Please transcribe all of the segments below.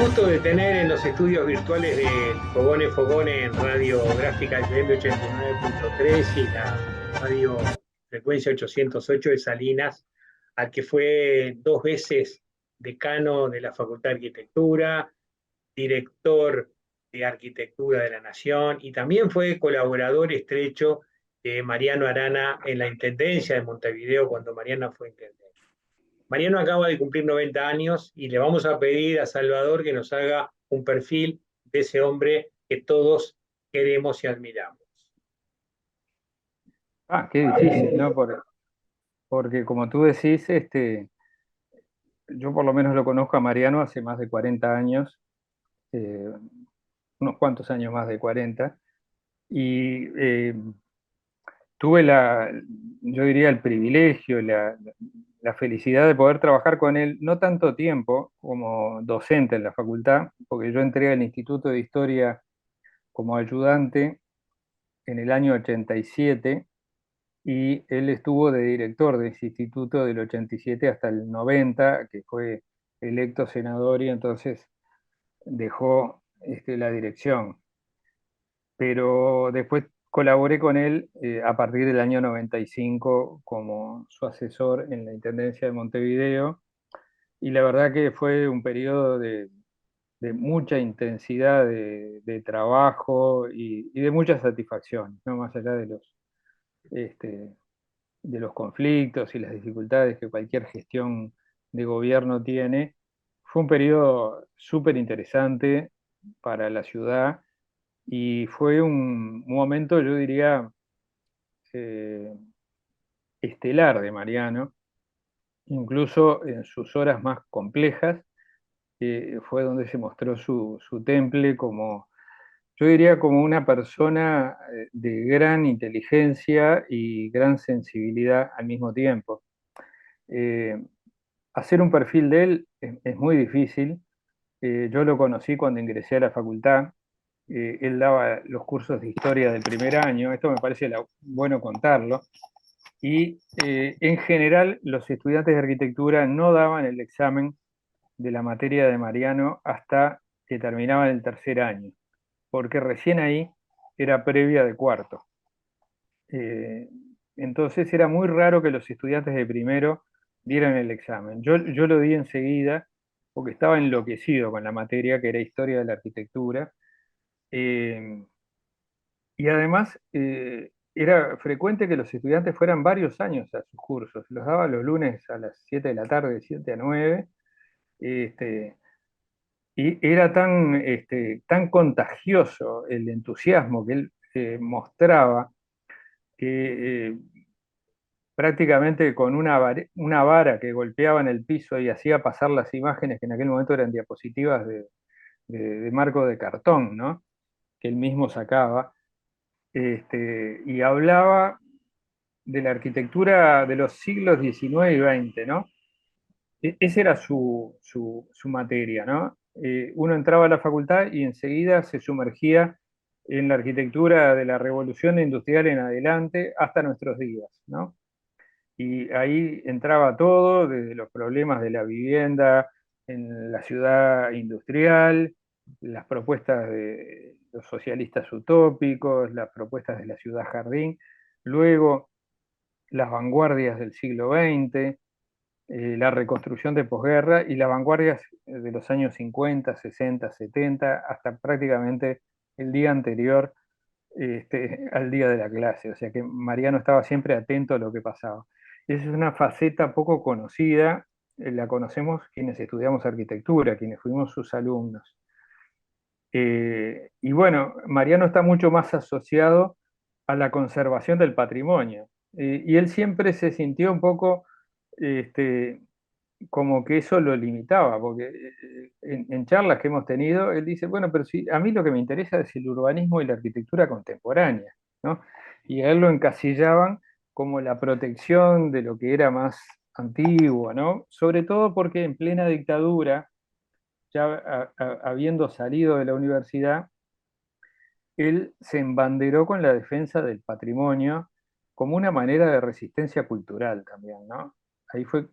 gusto de tener en los estudios virtuales de Fogone en Radio Gráfica FM 89.3 y la radio frecuencia 808 de Salinas, al que fue 2 veces decano de la Facultad de Arquitectura, director de Arquitectura de la Nación y también fue colaborador estrecho de Mariano Arana en la Intendencia de Montevideo cuando Mariano fue intendente. Mariano acaba de cumplir 90 años y le vamos a pedir a Salvador que nos haga un perfil de ese hombre que todos queremos y admiramos. Qué difícil, ¿no? Porque como tú decís, yo por lo menos lo conozco a Mariano hace más de 40 años, eh, unos cuantos años más de 40, y tuve yo diría, el privilegio, la felicidad de poder trabajar con él, no tanto tiempo como docente en la facultad, porque yo entré al Instituto de Historia como ayudante en el año 87 y él estuvo de director de ese instituto del 87 hasta el 90, que fue electo senador y entonces dejó la dirección. Pero después colaboré con él a partir del año 95 como su asesor en la Intendencia de Montevideo, y la verdad que fue un periodo de mucha intensidad de trabajo y de mucha satisfacción, ¿no? Más allá este, de los conflictos y las dificultades que cualquier gestión de gobierno tiene. Fue un periodo súper interesante para la ciudad y fue un momento, yo diría, eh, estelar de Mariano, incluso en sus horas más complejas, fue donde se mostró su temple como, yo diría, como una persona de gran inteligencia y gran sensibilidad al mismo tiempo. Eh, Hacer un perfil de él es muy difícil. Yo lo conocí cuando ingresé a la facultad. Él daba los cursos de historia del primer año, esto me parece bueno contarlo, y en general los estudiantes de arquitectura no daban el examen de la materia de Mariano hasta que terminaban el tercer año, porque recién ahí era previa de cuarto. Eh, entonces era muy raro que los estudiantes de primero dieran el examen. Yo lo di enseguida porque estaba enloquecido con la materia que era historia de la arquitectura. Eh, y además era frecuente que los estudiantes fueran varios años a sus cursos. Los daba los lunes a las 7 de la tarde, de 7 a 9. Este, y era tan contagioso el entusiasmo que él mostraba que prácticamente con una vara que golpeaba en el piso y hacía pasar las imágenes que en aquel momento eran diapositivas de marco de cartón, ¿no? Que él mismo sacaba, y hablaba de la arquitectura de los siglos XIX y XX, ¿no? Esa era su materia, ¿no? Uno entraba a la facultad y enseguida se sumergía en la arquitectura de la revolución industrial en adelante hasta nuestros días, ¿no? Y ahí entraba todo, desde los problemas de la vivienda en la ciudad industrial, las propuestas de los socialistas utópicos, las propuestas de la ciudad jardín, luego las vanguardias del siglo XX, la reconstrucción de posguerra y las vanguardias de los años 50, 60, 70, hasta prácticamente el día anterior al día de la clase. O sea que Mariano estaba siempre atento a lo que pasaba. Esa es una faceta poco conocida, la conocemos quienes estudiamos arquitectura, quienes fuimos sus alumnos. Y bueno, Mariano está mucho más asociado a la conservación del patrimonio. Y él siempre se sintió un poco este, como que eso lo limitaba, porque en charlas que hemos tenido, él dice, bueno, pero si a mí lo que me interesa es el urbanismo y la arquitectura contemporánea, ¿no? Y a él lo encasillaban como la protección de lo que era más antiguo, ¿no? Sobre todo porque en plena dictadura, ya habiendo salido de la universidad, él se embanderó con la defensa del patrimonio como una manera de resistencia cultural también, ¿no? Ahí fue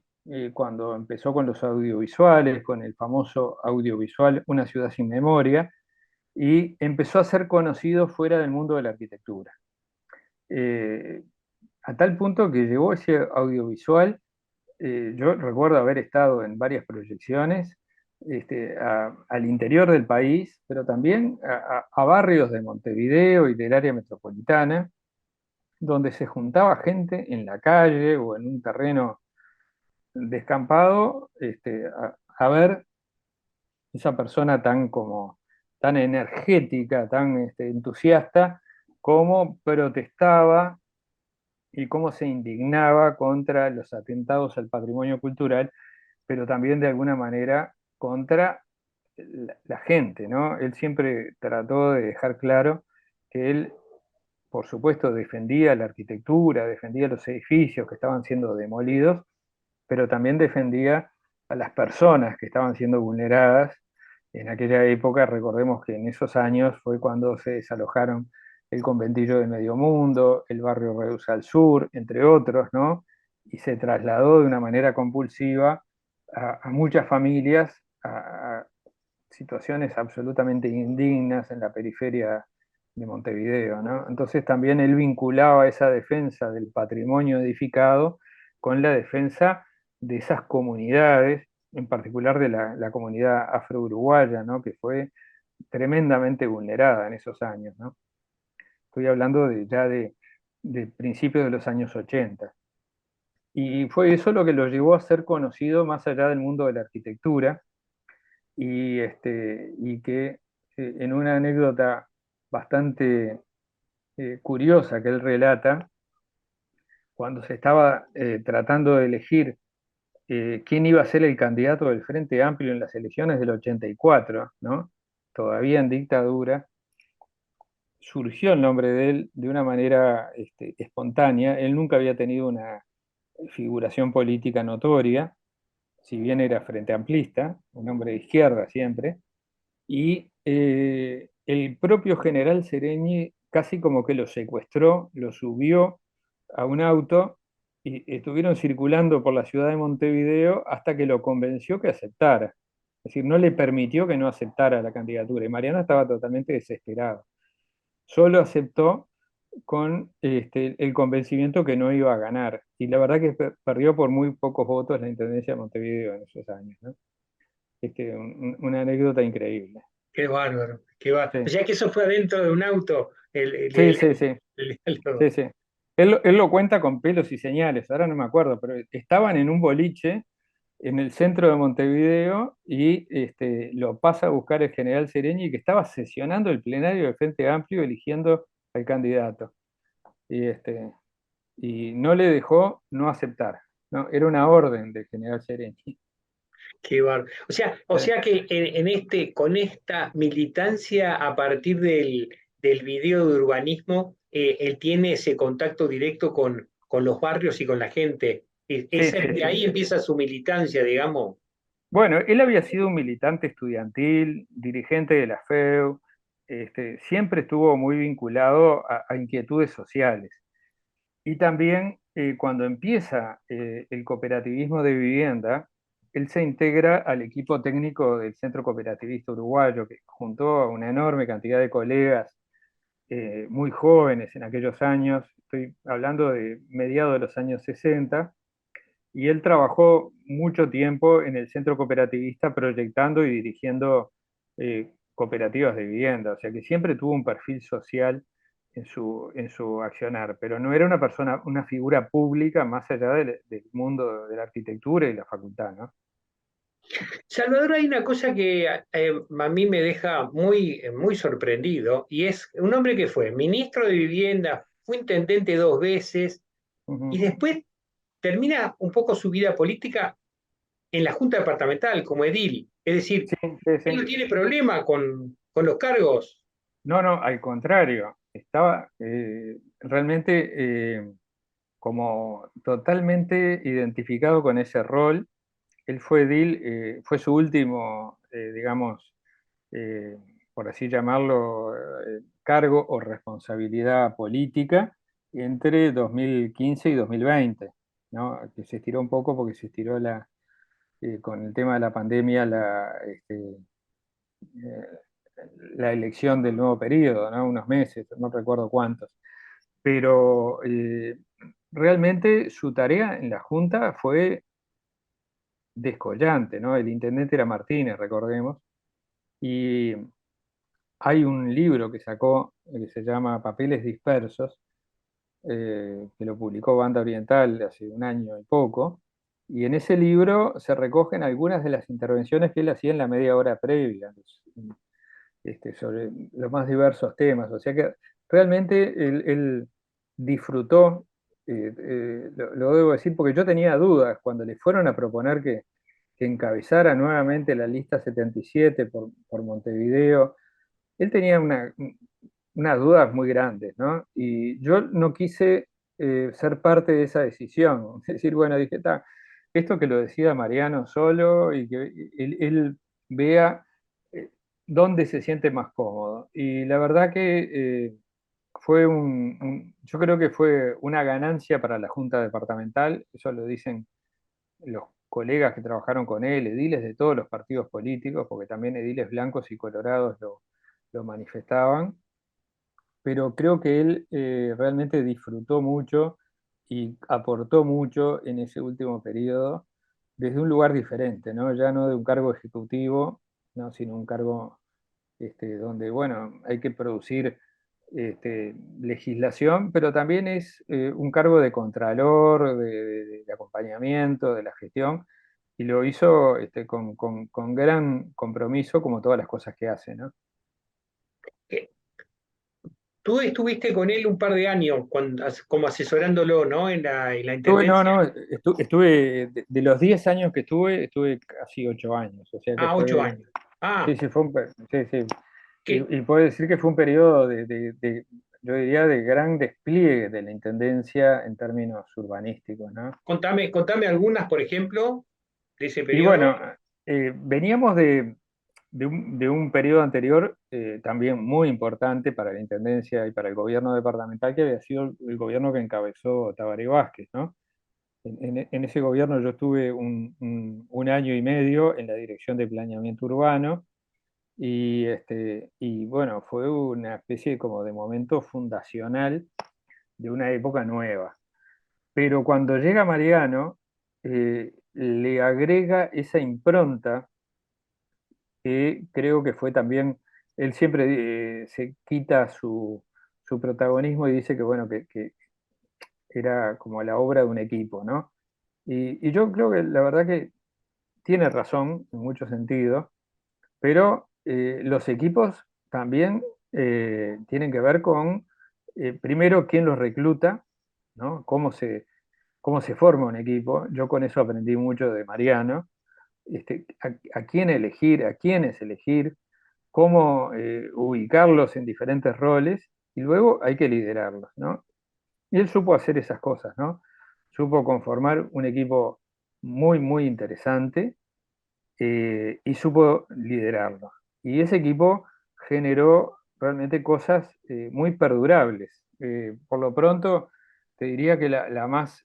cuando empezó con los audiovisuales, con el famoso audiovisual Una ciudad sin memoria, y empezó a ser conocido fuera del mundo de la arquitectura. Eh, a tal punto que llevó ese audiovisual, yo recuerdo haber estado en varias proyecciones al interior del país, pero también a barrios de Montevideo y del área metropolitana, donde se juntaba gente en la calle o en un terreno descampado, a ver esa persona tan energética, tan entusiasta, cómo protestaba y cómo se indignaba contra los atentados al patrimonio cultural, pero también de alguna manera contra la gente, ¿no? Él siempre trató de dejar claro que él, por supuesto, defendía la arquitectura, defendía los edificios que estaban siendo demolidos, pero también defendía a las personas que estaban siendo vulneradas. En aquella época, recordemos que en esos años fue cuando se desalojaron el conventillo de Medio Mundo, el barrio Reus al Sur, entre otros, ¿no? Y se trasladó de una manera compulsiva a muchas familias a situaciones absolutamente indignas en la periferia de Montevideo, ¿no? Entonces también él vinculaba esa defensa del patrimonio edificado con la defensa de esas comunidades, en particular de la comunidad afro-uruguaya, ¿no? Que fue tremendamente vulnerada en esos años, ¿no? Estoy hablando de principios de los años 80. Y fue eso lo que lo llevó a ser conocido más allá del mundo de la arquitectura, y que en una anécdota bastante curiosa que él relata, cuando se estaba tratando de elegir quién iba a ser el candidato del Frente Amplio en las elecciones del 84, ¿no? Todavía en dictadura, surgió el nombre de él de una manera espontánea. Él nunca había tenido una figuración política notoria, si bien era frente amplista, un hombre de izquierda siempre, y el propio general Sereni casi como que lo secuestró, lo subió a un auto y estuvieron circulando por la ciudad de Montevideo hasta que lo convenció que aceptara. Es decir, no le permitió que no aceptara la candidatura y Mariano estaba totalmente desesperado. Solo aceptó con el convencimiento que no iba a ganar. Y la verdad que perdió por muy pocos votos la Intendencia de Montevideo en esos años, ¿no? Una anécdota increíble. Qué bárbaro, qué bárbaro. O Sí, sea que eso fue adentro de un auto, sí, sí, sí, el diálogo. sí, sí. Él lo cuenta con pelos y señales, ahora no me acuerdo, pero estaban en un boliche en el centro de Montevideo y lo pasa a buscar el general Sereñi que estaba sesionando el plenario del Frente Amplio eligiendo al candidato. Y, y no le dejó no aceptar, ¿no? Era una orden del general Sereñi. Qué bárbaro. O sea que en con esta militancia a partir del video de urbanismo, él tiene ese contacto directo con los barrios y con la gente. Sí, sí, De sí. ahí empieza su militancia, digamos. Bueno, él había sido un militante estudiantil, dirigente de la FEU, siempre estuvo muy vinculado a inquietudes sociales. Y también cuando empieza el cooperativismo de vivienda, él se integra al equipo técnico del Centro Cooperativista Uruguayo, que juntó a una enorme cantidad de colegas muy jóvenes en aquellos años, estoy hablando de mediados de los años 60, y él trabajó mucho tiempo en el centro cooperativista proyectando y dirigiendo cooperativas de vivienda, o sea que siempre tuvo un perfil social en su accionar, pero no era una persona, una figura pública más allá del mundo de la arquitectura y la facultad, ¿no? Salvador, hay una cosa que a mí me deja muy sorprendido, y es un hombre que fue ministro de Vivienda, fue intendente dos veces, y Ujú. después termina un poco su vida política en la Junta Departamental como edil. Es decir, Sí, sí, él no sí. tiene problema con los cargos. No, no, al contrario, estaba realmente como totalmente identificado con ese rol. Él fue edil, fue su último, digamos, eh, por así llamarlo, cargo o responsabilidad política entre 2015 y 2020. ¿no? Que se estiró un poco porque se estiró con el tema de la pandemia eh, la elección del nuevo periodo, ¿no? Unos meses, no recuerdo cuántos. Pero realmente su tarea en la Junta fue descollante, ¿no? El intendente era Martínez, recordemos, y hay un libro que sacó que se llama Papeles Dispersos, que lo publicó Banda Oriental hace un año y poco, y en ese libro se recogen algunas de las intervenciones que él hacía en la media hora previa, sobre los más diversos temas. O sea que realmente él disfrutó, lo debo decir, porque yo tenía dudas cuando le fueron a proponer que encabezara nuevamente la lista 77 por Montevideo. Él tenía unas dudas muy grandes, ¿no? Y yo no quise ser parte de esa decisión. Es decir, bueno, dije, está, esto que lo decida Mariano solo y que él vea eh, dónde se siente más cómodo. Y la verdad que yo creo que fue una ganancia para la Junta Departamental, eso lo dicen los colegas que trabajaron con él, ediles de todos los partidos políticos, porque también ediles blancos y colorados lo manifestaban, pero creo que él realmente disfrutó mucho y aportó mucho en ese último periodo desde un lugar diferente, ¿no? Ya no de un cargo ejecutivo, ¿no? Sino un cargo donde, bueno, hay que producir legislación, pero también es un cargo de contralor, de acompañamiento, de la gestión, y lo hizo con gran compromiso, como todas las cosas que hace, ¿no? Eh, Tú estuviste con él un par de años como asesorándolo, ¿no? En la No, intendencia. no, estuve, de los 10 años que estuve casi 8 años, o sea que Ah, ocho fue, años. Ah, sí, sí, sí, sí. que, Y puedo decir que fue un periodo yo diría, de gran despliegue de la intendencia en términos urbanísticos, ¿no? contame algunas, por ejemplo, de ese Y periodo. bueno, veníamos de un periodo anterior también muy importante para la intendencia y para el gobierno departamental, que había sido el gobierno que encabezó Tabaré Vázquez, ¿no? En ese gobierno yo estuve un año y medio en la dirección de planeamiento urbano y bueno, fue una especie como de momento fundacional de una época nueva. Pero cuando llega Mariano, le agrega esa impronta que creo que fue también, él siempre se quita su protagonismo y dice que bueno, que era como la obra de un equipo, ¿no? Y yo creo que la verdad que tiene razón en muchos sentidos, pero los equipos también tienen que ver con, primero, quién los recluta, ¿no? Cómo se forma un equipo. Yo con eso aprendí mucho de Mariano, a quién elegir, a quiénes elegir, cómo ubicarlos en diferentes roles, y luego hay que liderarlos, ¿no? Y él supo hacer esas cosas, ¿no? Supo conformar un equipo muy, muy interesante y supo liderarlo. Y ese equipo generó realmente cosas muy perdurables. Por lo pronto, te diría que la más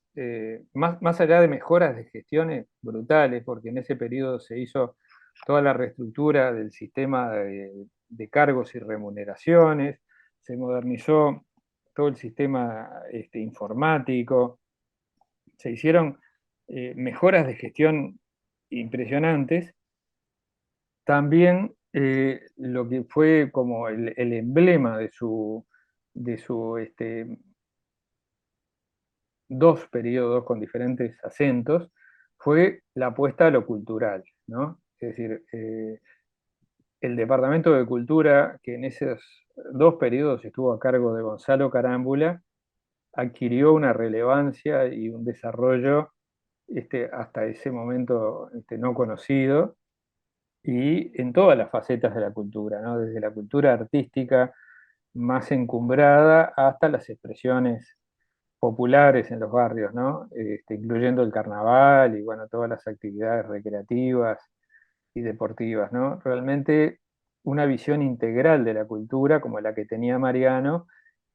allá de mejoras de gestiones brutales, porque en ese periodo se hizo toda la reestructura del sistema de cargos y remuneraciones, se modernizó todo el sistema informático, se hicieron mejoras de gestión impresionantes. También lo que fue como el emblema de su dos periodos con diferentes acentos fue la apuesta a lo cultural, ¿no? Es decir, el Departamento de Cultura, que en esos dos periodos estuvo a cargo de Gonzalo Carámbula, adquirió una relevancia y un desarrollo hasta ese momento no conocido, y en todas las facetas de la cultura, ¿no? Desde la cultura artística más encumbrada hasta las expresiones populares en los barrios, ¿no? Incluyendo el carnaval y bueno, todas las actividades recreativas y deportivas, ¿no? Realmente una visión integral de la cultura como la que tenía Mariano,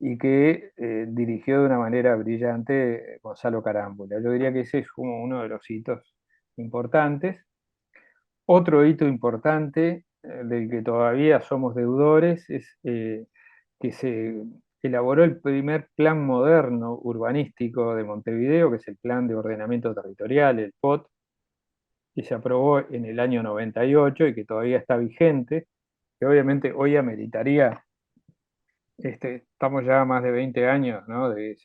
y que dirigió de una manera brillante Gonzalo Carámbula. Yo diría que ese es como uno de los hitos importantes. Otro hito importante del que todavía somos deudores es que se elaboró el primer plan moderno urbanístico de Montevideo, que es el Plan de Ordenamiento Territorial, el POT, que se aprobó en el año 98 y que todavía está vigente, que obviamente hoy ameritaría, estamos ya a más de 20 años, ¿no?, de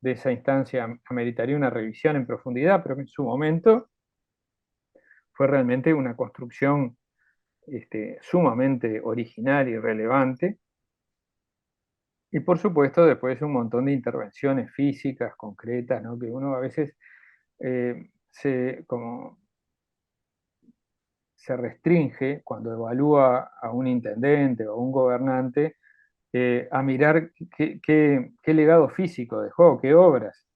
esa instancia, ameritaría una revisión en profundidad, pero que en su momento fue realmente una construcción sumamente original y relevante. Y por supuesto, después un montón de intervenciones físicas, concretas, ¿no?, que uno a veces como se restringe cuando evalúa a un intendente o a un gobernante a mirar qué legado físico dejó, qué obras.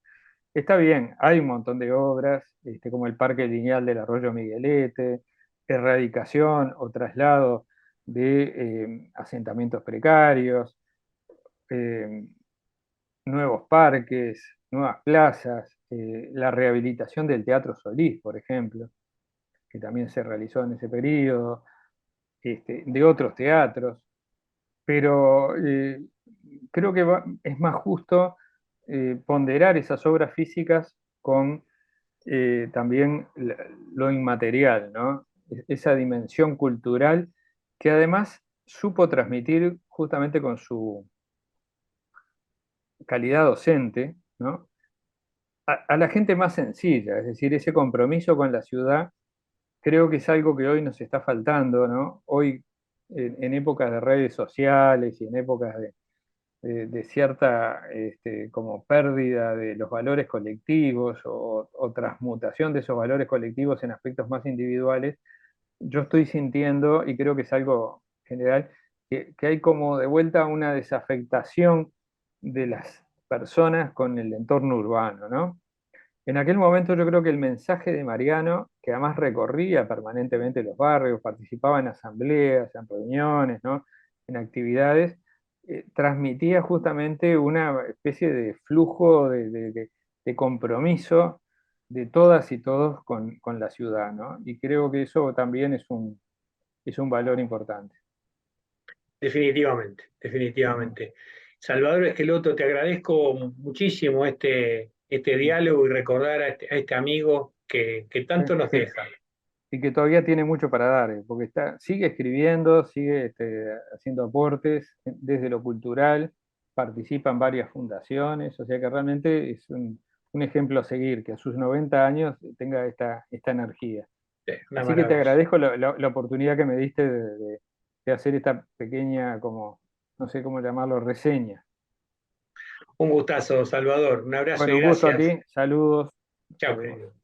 Está bien, hay un montón de obras, como el Parque Lineal del Arroyo Miguelete, erradicación o traslado de asentamientos precarios, eh, nuevos parques, nuevas plazas, la rehabilitación del Teatro Solís, por ejemplo, que también se realizó en ese periodo, de otros teatros, pero creo que es más justo ponderar esas obras físicas con también lo inmaterial, ¿no? Esa dimensión cultural que además supo transmitir justamente con su calidad docente, ¿no?, a la gente más sencilla, es decir, ese compromiso con la ciudad creo que es algo que hoy nos está faltando, ¿no? Hoy, en épocas de redes sociales y en épocas de cierta como pérdida de los valores colectivos o transmutación de esos valores colectivos en aspectos más individuales, yo estoy sintiendo, y creo que es algo general, que hay como de vuelta una desafectación de las personas con el entorno urbano, ¿no? En aquel momento yo creo que el mensaje de Mariano, que además recorría permanentemente los barrios, participaba en asambleas, en reuniones, ¿no?, en actividades, transmitía justamente una especie de flujo de compromiso de todas y todos con la ciudad, ¿no? Y creo que eso también es un valor importante. Definitivamente, Ujú. definitivamente. Salvador Esqueloto, te agradezco muchísimo este diálogo y recordar a este amigo que tanto nos Que, deja. y que todavía tiene mucho para dar, porque sigue escribiendo, sigue haciendo aportes desde lo cultural, participa en varias fundaciones, o sea que realmente es un ejemplo a seguir, que a sus 90 años tenga esta energía. Una Así que te maravilla. agradezco la oportunidad que me diste de hacer esta pequeña, como, no sé cómo llamarlo, reseña. Un gustazo, Salvador. Un abrazo Bueno, y un gusto a gracias. ti, saludos, hasta Chao, luego. querido.